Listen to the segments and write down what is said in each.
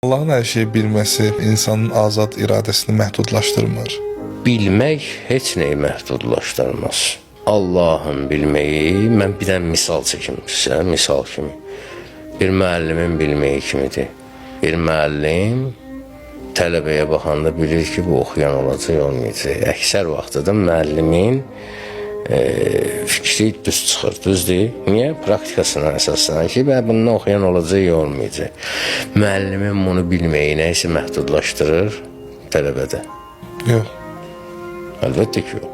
Allahın hər şeyi bilməsi insanın azad iradəsini məhdudlaşdırmır. Bilmək heç nəyi məhdudlaşdırmaz. Allahın bilməyi, mən bir dənə misal çəkim sizə, misal kimi. Bir müəllimin bilməyi kimidir. Bir müəllim tələbəyə baxanda bilir ki, bu oxuyan olacaq, olmayacaq. Əksər vaxtı da müəllimin fikri düz çıxır, düzdür. Niyə? Praktikasına əsaslanan ki, bununla oxuyan olacaq, olmayacaq. Müəllimin bunu bilməyi nəyisə məhdudlaşdırır tələbədə. Yox. Əlbəttə ki, yox.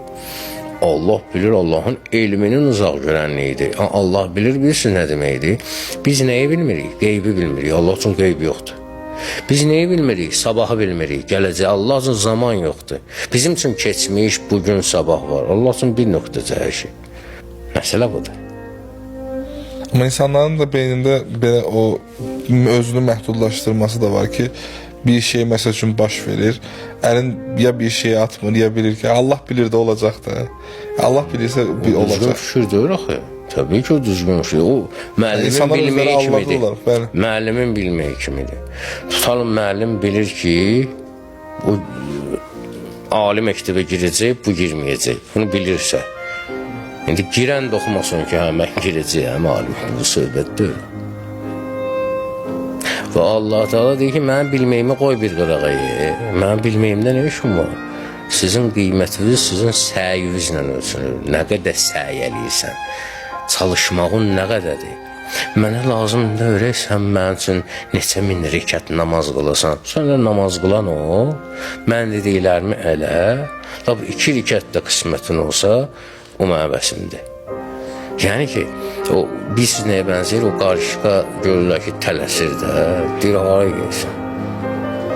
Allah bilir, Allahın elminin uzaq görənliyidir. Allah bilir, bilirsiniz nə deməkdir? Biz nəyi bilmirik? Qeybi bilmirik. Allah üçün qeybi yoxdur. Biz neyi bilmirik? Sabahı bilmirik. Gələcək. Allah üçün zaman yoxdur. Bizim üçün keçmiş, bugün, sabah var. Allah üçün bir nöqtəcə hər şey. Məsələ budur. Amma insanların da beynində belə o özünü məhdudlaşdırması da var ki, bir şey məsəl üçün baş verir. Əlin ya bir şeyi atmır, ya bilir ki, Allah bilir də olacaq da. Allah bilirsə olacaq. Düzgün fikir deyir axı. Təbii ki, o düzgün fikir. O müəllimin bilməyi kimidir. Müəllimin bilməyi kimidir. Tutalım, müəllim bilir ki, o ali məktəbə girəcək, bu girməyəcək. Bunu bilirsə. İndi girən də oxumasın ki, mən girəcəyəm, alim. Bu söhbət deyil. Və Allah Teala deyir ki, mənim bilməyimi qoy bir qırağa. Mənim bilməyimdə nə işim var? Sizin qiymətiniz sizin səyinizlə ölçülür. Nə qədər səy eləyirsən, çalışmağın nə qədərdir? Mənə lazımdır öyrəksən, mənim üçün neçə min rəkət namaz qılasan. Sonra namaz qılan o, mən dediklərimi elə, tabi 2 rəkət də qismətin olsa, o mənə bəsimdir. Yəni ki, o biz nəyə bənzəyir, o qarışqa görürlər ki, tələsir də, deyir, hara gelsin.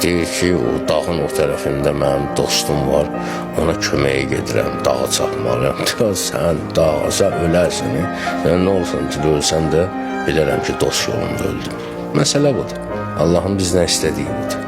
Deyir ki, o dağın o tərəfində mənim dostum var, ona köməyə gedirəm, dağa çapmalıyam. Deyir, sən dağa, sən ölərsən, yəni nə olsun ki, ölsən də bilərəm ki, dost yolunda öldüm. Məsələ budur. Allahın bizdən istədiyi budur.